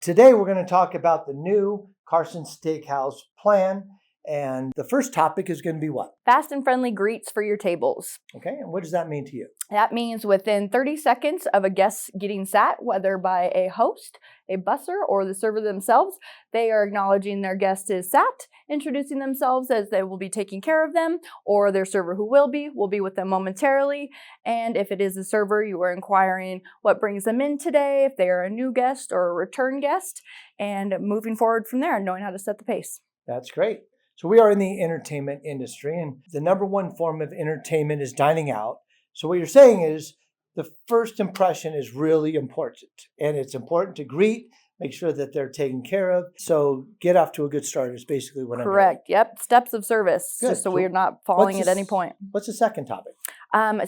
Today we're going to talk about the new Carson Steakhouse plan, and the first topic is going to be what? Fast and friendly greets for your tables. Okay, and what does that mean to you? That means within 30 seconds of a guest getting sat, whether by a host, a busser, or the server themselves, they are acknowledging their guest is sat, introducing themselves as they will be taking care of them, or their server who will be with them momentarily. And if it is a server, you are inquiring what brings them in today, if they are a new guest or a return guest, and moving forward from there, knowing how to set the pace. That's great. So we are in the entertainment industry, and the number one form of entertainment is dining out. So what you're saying is the first impression is really important, and it's important to greet, make sure that they're taken care of. So get off to a good start is basically what I'm hearing. Correct. Yep. Steps of service, Good. just so we're not falling at any point. What's the second topic?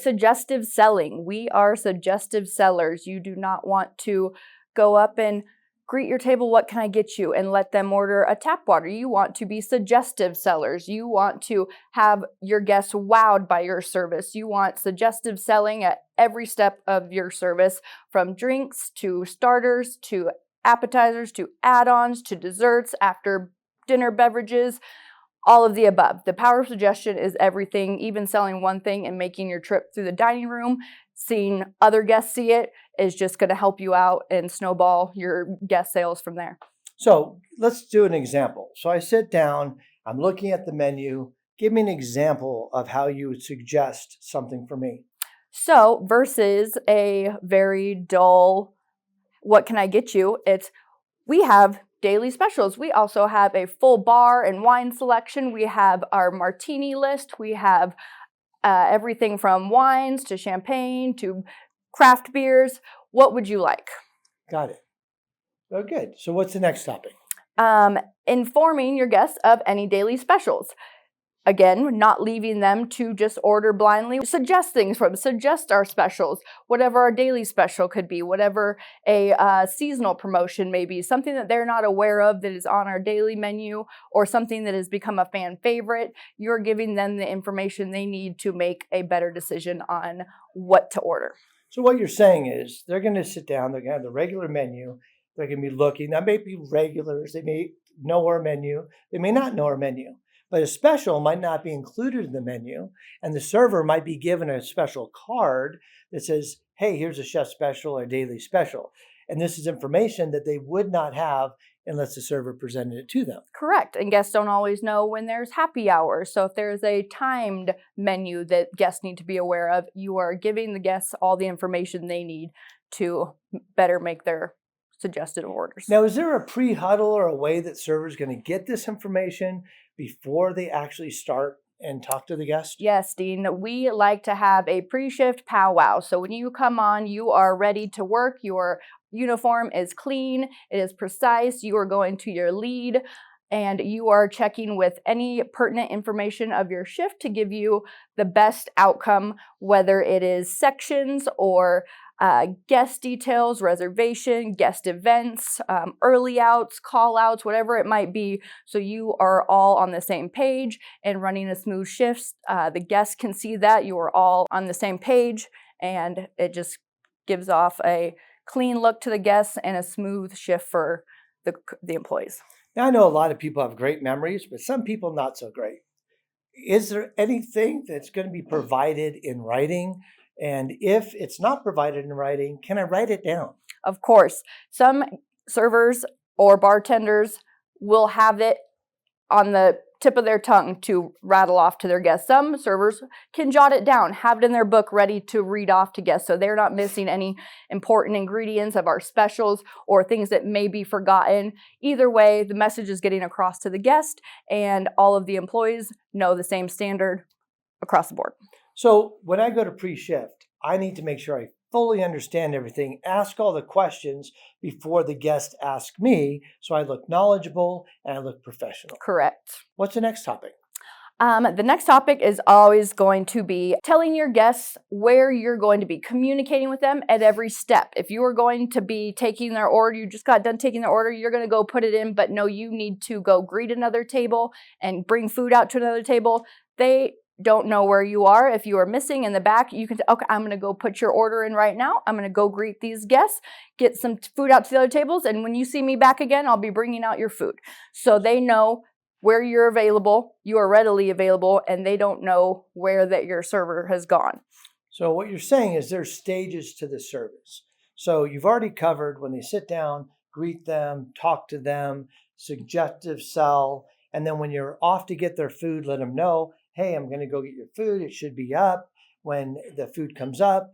Suggestive selling. We are suggestive sellers. You do not want to go up and greet your table, what can I get you, and let them order a tap water. You want to be suggestive sellers. You want to have your guests wowed by your service. You want suggestive selling at every step of your service, from drinks to starters to appetizers to add-ons to desserts, after dinner beverages, all of the above. The power of suggestion is everything. Even selling one thing and making your trip through the dining room, seeing other guests see it, is just going to help you out and snowball your guest sales from there. So let's do an example. So I sit down, I'm looking at the menu. Give me an example of how you would suggest something for me. So versus a very dull, what can I get you? We have daily specials. We also have a full bar and wine selection. We have our martini list. We have everything from wines to champagne to craft beers. What would you like? Got it. Oh, good. So what's the next topic? Informing your guests of any daily specials. Again, not leaving them to just order blindly. Suggest things suggest our specials, whatever our daily special could be, whatever a seasonal promotion may be, something that they're not aware of that is on our daily menu, or something that has become a fan favorite. You're giving them the information they need to make a better decision on what to order. So what you're saying is they're going to sit down, they're going to have the regular menu, they're going to be looking. That may be regulars, they may know our menu, they may not know our menu. But a special might not be included in the menu, and the server might be given a special card that says, hey, here's a chef special or daily special. And this is information that they would not have unless the server presented it to them. Correct. And guests don't always know when there's happy hours. So if there's a timed menu that guests need to be aware of, you are giving the guests all the information they need to better make their suggested orders. Now, is there a pre-huddle or a way that servers going to get this information before they actually start and talk to the guest? Yes, Dean. We like to have a pre-shift powwow. So when you come on, you are ready to work. Your uniform is clean. It is precise. You are going to your lead, and you are checking with any pertinent information of your shift to give you the best outcome, whether it is sections or guest details, reservation, guest events, early outs, call outs, whatever it might be. So you are all on the same page and running a smooth shift. The guests can see that you are all on the same page, and it just gives off a clean look to the guests and a smooth shift for the employees. Now, I know a lot of people have great memories, but some people not so great. Is there anything that's going to be provided in writing? And if it's not provided in writing, can I write it down? Of course. Some servers or bartenders will have it on the tip of their tongue to rattle off to their guests. Some servers can jot it down, have it in their book ready to read off to guests, so they're not missing any important ingredients of our specials or things that may be forgotten. Either way, the message is getting across to the guest, and all of the employees know the same standard across the board. So when I go to pre-shift, I need to make sure I fully understand everything, ask all the questions before the guest asks me, so I look knowledgeable and I look professional. Correct. What's the next topic? The next topic is always going to be telling your guests where you're going to be, communicating with them at every step. If you are going to be taking their order, you just got done taking their order, you're going to go put it in, but no, you need to go greet another table and bring food out to another table. They don't know where you are, if you are missing in the back, you can say, okay, I'm going to go put your order in right now. I'm going to go greet these guests, get some food out to the other tables. And when you see me back again, I'll be bringing out your food. So they know where you're available, you are readily available, and they don't know where that your server has gone. So what you're saying is there's stages to the service. So you've already covered when they sit down, greet them, talk to them, suggestive sell, and then when you're off to get their food, let them know, hey, I'm going to go get your food. It should be up. When the food comes up,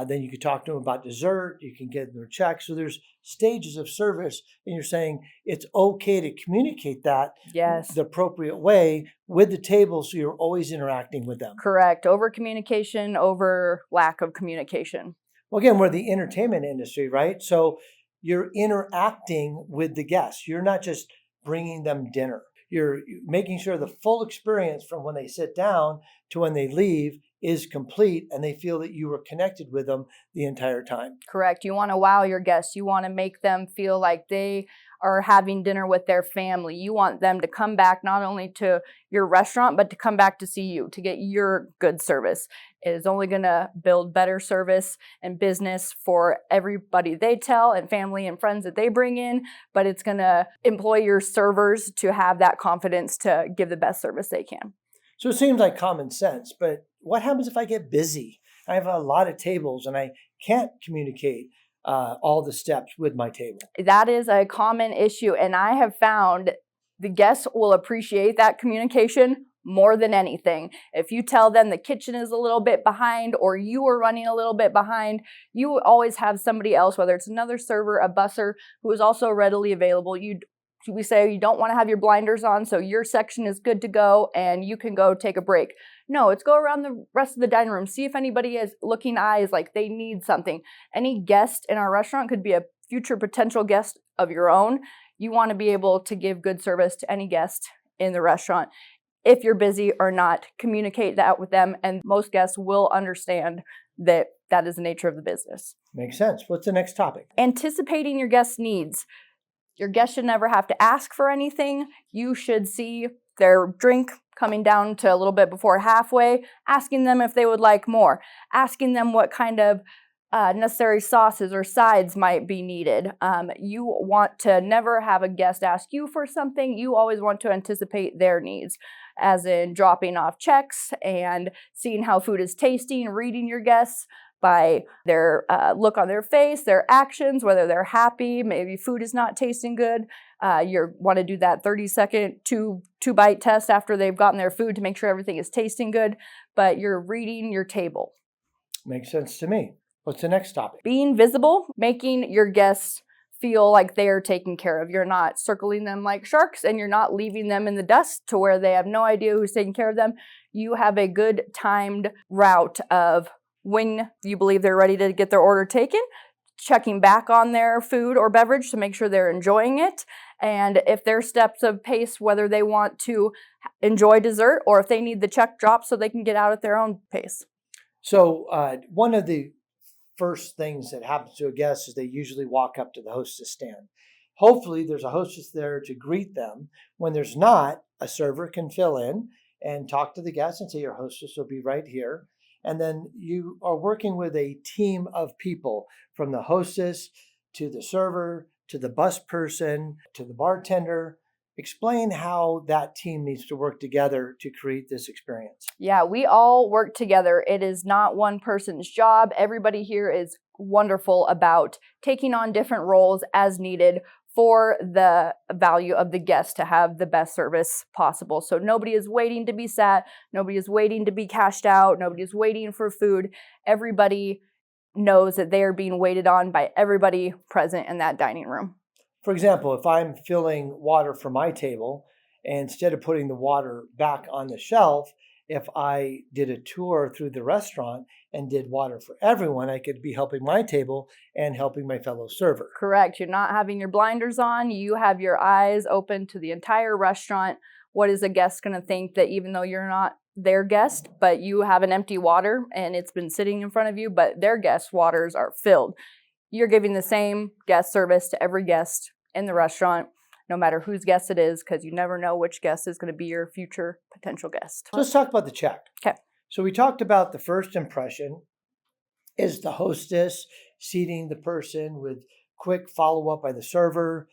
then you can talk to them about dessert. You can get their check. So there's stages of service, and you're saying it's okay to communicate that Yes. the appropriate way with the table, so you're always interacting with them. Correct. Over communication, over lack of communication. Well, again, we're the entertainment industry, right? So you're interacting with the guests. You're not just bringing them dinner. You're making sure the full experience from when they sit down to when they leave is complete, and they feel that you were connected with them the entire time. Correct. You want to wow your guests. You want to make them feel like they are having dinner with their family. You want them to come back not only to your restaurant, but to come back to see you, to get your good service. It is only going to build better service and business for everybody they tell, and family and friends that they bring in, but it's going to employ your servers to have that confidence to give the best service they can. So it seems like common sense, but what happens if I get busy? I have a lot of tables and I can't communicate all the steps with my table. That is a common issue, and I have found the guests will appreciate that communication more than anything. If you tell them the kitchen is a little bit behind or you are running a little bit behind, you always have somebody else, whether it's another server, a busser, who is also readily available. We say you don't want to have your blinders on, so your section is good to go and you can go take a break. No, it's go around the rest of the dining room, see if anybody is looking eyes like they need something. Any guest in our restaurant could be a future potential guest of your own. You want to be able to give good service to any guest in the restaurant. If you're busy or not, communicate that with them, and most guests will understand that that is the nature of the business. Makes sense. What's the next topic? Anticipating your guests' needs. Your guests should never have to ask for anything. You should see their drink coming down to a little bit before halfway, asking them if they would like more, asking them what kind of necessary sauces or sides might be needed. You want to never have a guest ask you for something. You always want to anticipate their needs, as in dropping off checks and seeing how food is tasting, reading your guests by their look on their face, their actions, whether they're happy, maybe food is not tasting good. You want to do that 30-second two-bite test after they've gotten their food to make sure everything is tasting good, but you're reading your table. Makes sense to me. What's the next topic? Being visible, making your guests feel like they are taken care of. You're not circling them like sharks, and you're not leaving them in the dust to where they have no idea who's taking care of them. You have a good timed route of when you believe they're ready to get their order taken, checking back on their food or beverage to make sure they're enjoying it, and if their steps of pace, whether they want to enjoy dessert or if they need the check dropped so they can get out at their own pace. So one of the first things that happens to a guest is they usually walk up to the hostess stand. Hopefully there's a hostess there to greet them. When there's not, a server can fill in and talk to the guest and say, your hostess will be right here. And then you are working with a team of people, from the hostess to the server, to the bus person, to the bartender. Explain how that team needs to work together to create this experience. Yeah, we all work together. It is not one person's job. Everybody here is wonderful about taking on different roles as needed for the value of the guest to have the best service possible. So nobody is waiting to be sat, nobody is waiting to be cashed out, nobody is waiting for food. Everybody knows that they are being waited on by everybody present in that dining room. For example, if I'm filling water for my table, and instead of putting the water back on the shelf, if I did a tour through the restaurant and did water for everyone, I could be helping my table and helping my fellow server. Correct. You're not having your blinders on. You have your eyes open to the entire restaurant. What is a guest going to think that even though you're not their guest, but you have an empty water and it's been sitting in front of you, but their guest waters are filled? You're giving the same guest service to every guest in the restaurant. no matter whose guest it is, because you never know which guest is going to be your future potential guest. So let's talk about the check. Okay. So we talked about the first impression is the hostess seating the person with quick follow-up by the server,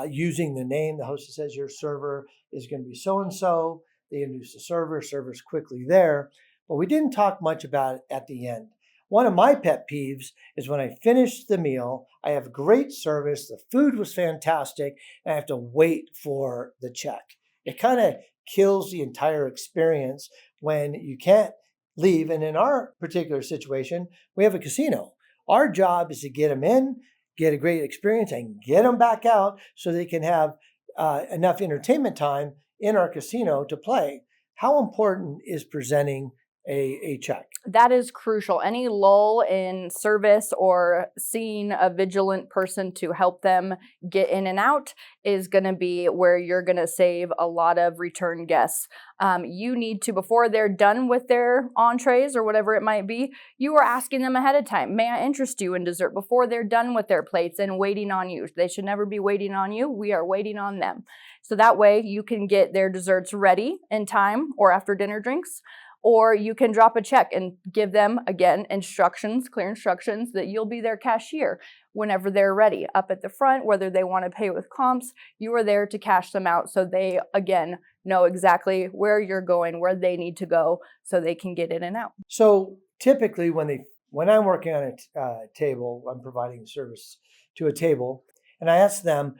using the name. The hostess says your server is going to be so-and-so. They introduce the server's quickly there. But we didn't talk much about it at the end. One of my pet peeves is when I finish the meal, I have great service, the food was fantastic, and I have to wait for the check. It kind of kills the entire experience when you can't leave. And in our particular situation, we have a casino. Our job is to get them in, get a great experience, and get them back out so they can have enough entertainment time in our casino to play. How important is presenting a check? That is crucial. Any lull in service or seeing a vigilant person to help them get in and out is going to be where you're going to save a lot of return guests. You need to, before they're done with their entrees or whatever it might be, you are asking them ahead of time, may I interest you in dessert, before they're done with their plates and waiting on you. They should never be waiting on you. We are waiting on them. So that way you can get their desserts ready in time or after dinner drinks. Or you can drop a check and give them, again, instructions, clear instructions that you'll be their cashier whenever they're ready. Up at the front, whether they want to pay with comps, you are there to cash them out so they, again, know exactly where you're going, where they need to go so they can get in and out. So typically when I'm working on a table, I'm providing service to a table, and I ask them,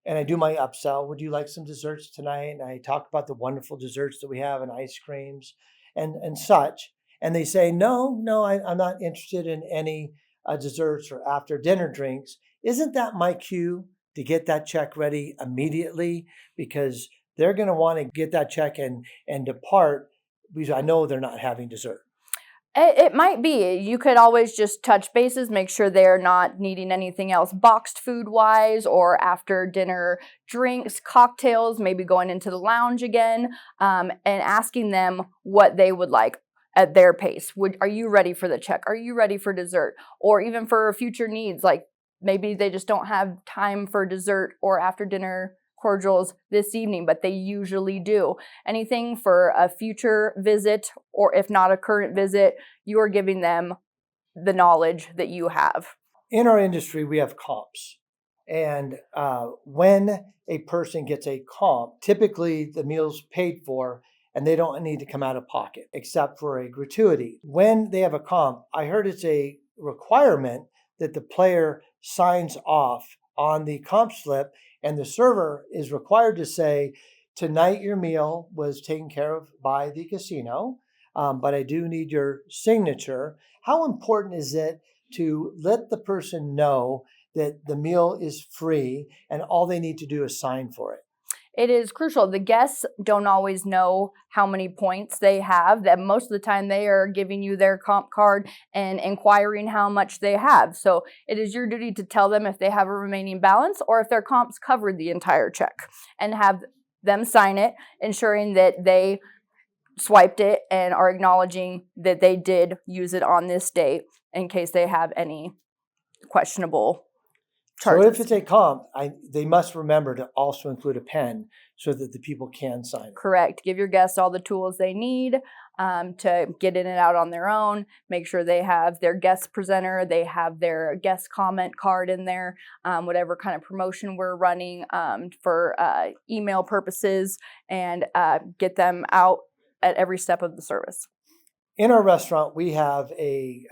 and I do my upsell, would you like some desserts tonight? And I talk about the wonderful desserts that we have and ice creams and such. And they say, no, I'm not interested in any desserts or after dinner drinks. Isn't that my cue to get that check ready immediately? Because they're going to want to get that check and depart because I know they're not having dessert. It might be. You could always just touch bases, make sure they're not needing anything else boxed food-wise or after dinner drinks, cocktails, maybe going into the lounge again, and asking them what they would like at their pace. Are you ready for the check? Are you ready for dessert? Or even for future needs, like maybe they just don't have time for dessert or after dinner cordials this evening, but they usually do. Anything for a future visit, or if not a current visit, you are giving them the knowledge that you have. In our industry, we have comps. And when a person gets a comp, typically the meal's paid for and they don't need to come out of pocket except for a gratuity. When they have a comp, I heard it's a requirement that the player signs off on the comp slip, and the server is required to say, tonight your meal was taken care of by the casino, but I do need your signature. How important is it to let the person know that the meal is free and all they need to do is sign for it? It is crucial. The guests don't always know how many points they have. That most of the time they are giving you their comp card and inquiring how much they have. So it is your duty to tell them if they have a remaining balance or if their comps covered the entire check, and have them sign it, ensuring that they swiped it and are acknowledging that they did use it on this date in case they have any questionable charges. So if it's a comp, they must remember to also include a pen so that the people can sign it. Correct. Give your guests all the tools they need to get in and out on their own. Make sure they have their guest presenter, they have their guest comment card in there, whatever kind of promotion we're running for email purposes, and get them out at every step of the service. In our restaurant, we have a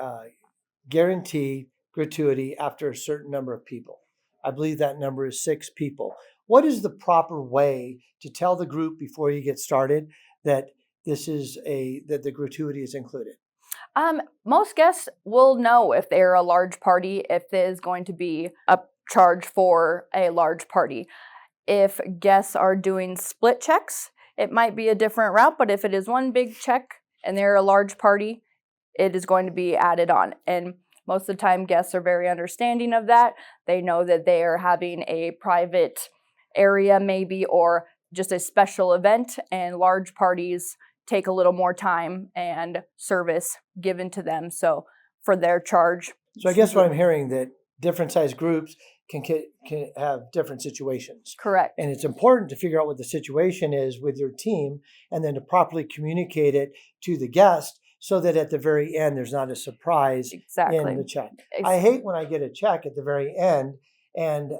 guaranteed gratuity after a certain number of people. I believe that number is 6 people. What is the proper way to tell the group before you get started that that the gratuity is included? Most guests will know if they're a large party, if there's going to be a charge for a large party. If guests are doing split checks, it might be a different route, but if it is one big check and they're a large party, it is going to be added on. And most of the time, guests are very understanding of that. They know that they are having a private area maybe, or just a special event, and large parties take a little more time and service given to them. So for their charge. So I guess what I'm hearing, that different size groups can have different situations. Correct. And it's important to figure out what the situation is with your team and then to properly communicate it to the guest so that at the very end there's not a surprise Exactly. in the check. I hate when I get a check at the very end and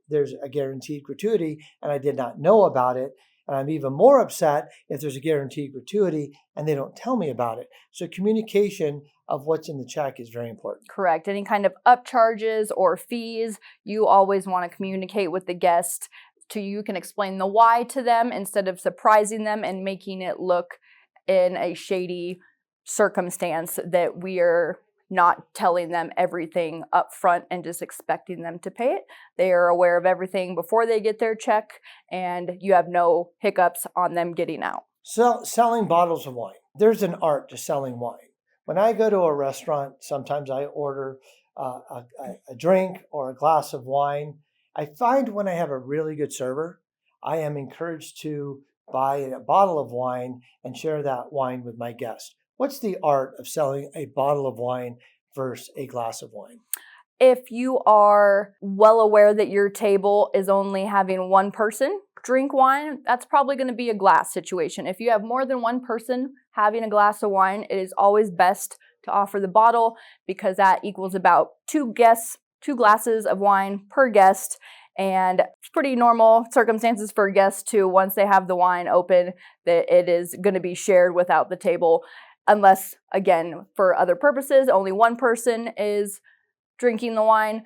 there's a guaranteed gratuity and I did not know about it. And I'm even more upset if there's a guaranteed gratuity and they don't tell me about it. So communication of what's in the check is very important. Correct. Any kind of upcharges or fees, you always want to communicate with the guest you can explain the why to them instead of surprising them and making it look in a shady circumstance that we are not telling them everything up front and just expecting them to pay it. They are aware of everything before they get their check and you have no hiccups on them getting out. Selling bottles of wine. There's an art to selling wine. When I go to a restaurant, sometimes I order a drink or a glass of wine. I find when I have a really good server, I am encouraged to buy a bottle of wine and share that wine with my guest. What's the art of selling a bottle of wine versus a glass of wine? If you are well aware that your table is only having one person drink wine, that's probably going to be a glass situation. If you have more than one person having a glass of wine, it is always best to offer the bottle because that equals about two glasses of wine per guest. And it's pretty normal circumstances for guests to, once they have the wine open, that it is going to be shared without the table. Unless, again, for other purposes, only one person is drinking the wine,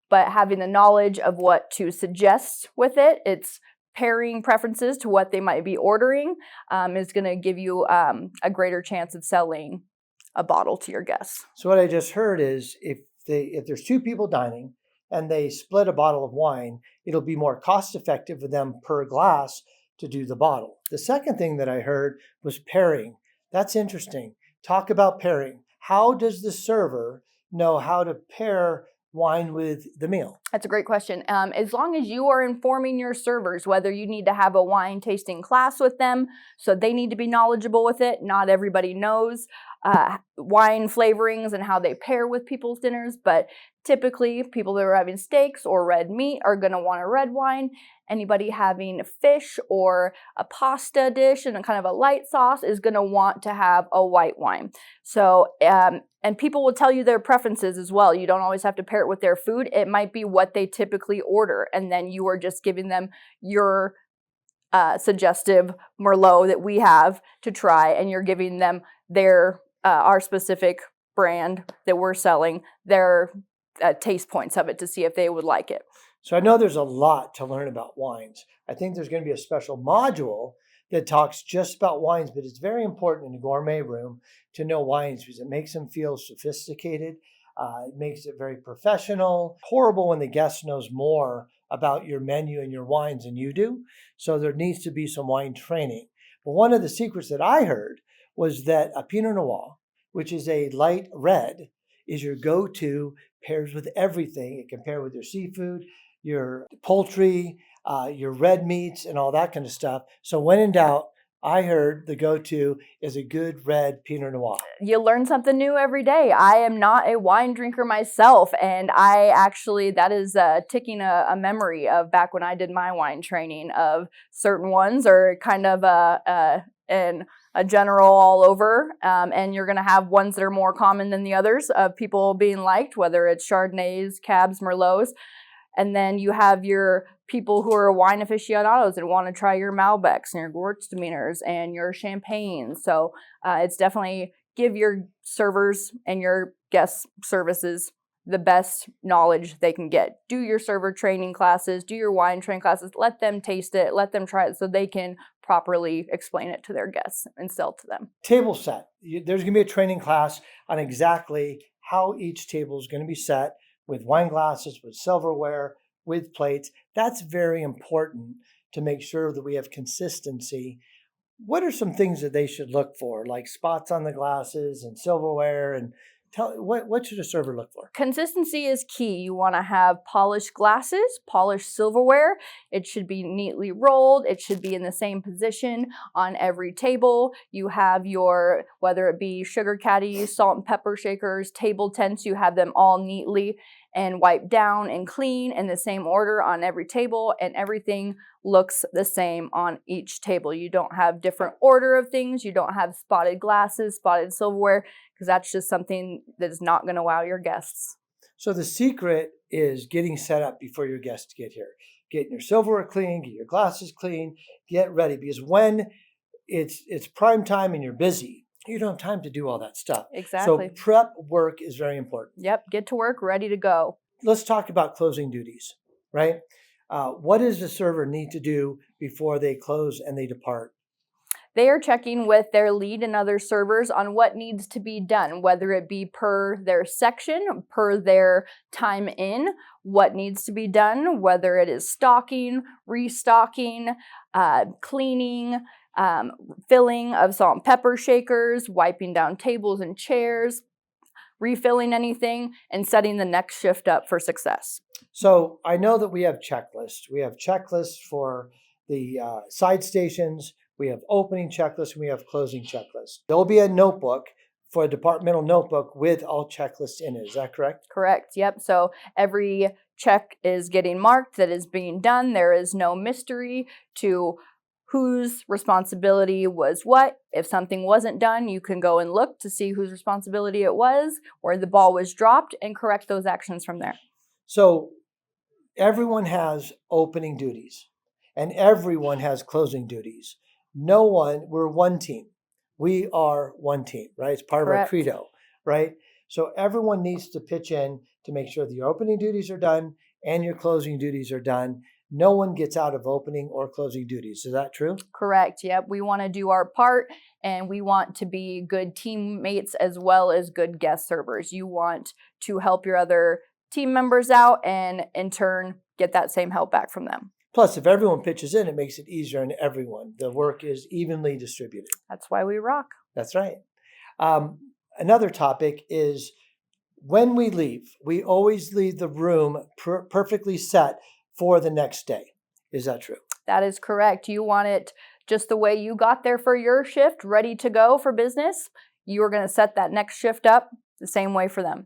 but having the knowledge of what to suggest with it, it's pairing preferences to what they might be ordering, is going to give you a greater chance of selling a bottle to your guests. So what I just heard is if there's two people dining and they split a bottle of wine, it'll be more cost effective for them per glass to do the bottle. The second thing that I heard was pairing. That's interesting. Talk about pairing. How does the server know how to pair wine with the meal? That's a great question. As long as you are informing your servers whether you need to have a wine tasting class with them, so they need to be knowledgeable with it. Not everybody knows wine flavorings and how they pair with people's dinners, but typically people that are having steaks or red meat are going to want a red wine. Anybody having fish or a pasta dish and a kind of a light sauce is going to want to have a white wine. So, and people will tell you their preferences as well. You don't always have to pair it with their food. It might be what they typically order, and then you are just giving them your suggestive Merlot that we have to try, and you're giving them their our specific brand that we're selling, their taste points of it to see if they would like it. So I know there's a lot to learn about wines. I think there's going to be a special module that talks just about wines, but it's very important in a gourmet room to know wines because it makes them feel sophisticated. It makes it very professional. Horrible when the guest knows more about your menu and your wines than you do. So there needs to be some wine training. But one of the secrets that I heard was that a Pinot Noir, which is a light red, is your go-to, pairs with everything. It can pair with your seafood, your poultry, your red meats, and all that kind of stuff. So when in doubt, I heard the go-to is a good red Pinot Noir. You learn something new every day. I am not a wine drinker myself, and I actually, that is ticking a memory of back when I did my wine training of certain ones are kind of in a general all over, and you're going to have ones that are more common than the others of people being liked, whether it's Chardonnays, Cabs, Merlots. And then you have your people who are wine aficionados and want to try your Malbecs and your Gewürztraminers and your Champagnes. So it's definitely give your servers and your guest services the best knowledge they can get. Do your server training classes, do your wine training classes, let them taste it, let them try it so they can properly explain it to their guests and sell to them. Table set. There's going to be a training class on exactly how each table is going to be set with wine glasses, with silverware, with plates. That's very important to make sure that we have consistency. What are some things that they should look for, like spots on the glasses and silverware? And what should a server look for? Consistency is key. You want to have polished glasses, polished silverware. It should be neatly rolled. It should be in the same position on every table. You have your, whether it be sugar caddies, salt and pepper shakers, table tents, you have them all neatly and wipe down and clean in the same order on every table, and everything looks the same on each table. You don't have different order of things. You don't have spotted glasses, spotted silverware, because that's just something that is not going to wow your guests. So the secret is getting set up before your guests get here. Getting your silverware clean, get your glasses clean, get ready, because when it's prime time and you're busy, you don't have time to do all that stuff. Exactly. So prep work is very important. Yep, get to work, ready to go. Let's talk about closing duties, right? What does the server need to do before they close and they depart? They are checking with their lead and other servers on what needs to be done, whether it be per their section, per their time in, what needs to be done, whether it is stocking, restocking, cleaning, filling of salt and pepper shakers, wiping down tables and chairs, refilling anything, and setting the next shift up for success. So I know that we have checklists. We have checklists for the side stations. We have opening checklists, and we have closing checklists. There'll be a notebook, for a departmental notebook with all checklists in it. Is that correct? Correct. Yep. So every check is getting marked that is being done. There is no mystery to whose responsibility was what. If something wasn't done, you can go and look to see whose responsibility it was, where the ball was dropped, and correct those actions from there. So everyone has opening duties and everyone has closing duties. We're one team. We are one team, right? It's part Correct. of our credo, right? So everyone needs to pitch in to make sure that your opening duties are done and your closing duties are done. No one gets out of opening or closing duties. Is that true? Correct. Yep. We want to do our part, and we want to be good teammates as well as good guest servers. You want to help your other team members out and in turn get that same help back from them. Plus, if everyone pitches in, it makes it easier on everyone. The work is evenly distributed. That's why we rock. That's right. Another topic is when we leave, we always leave the room perfectly set for the next day. Is that true? That is correct. You want it just the way you got there for your shift, ready to go for business. You are going to set that next shift up the same way for them.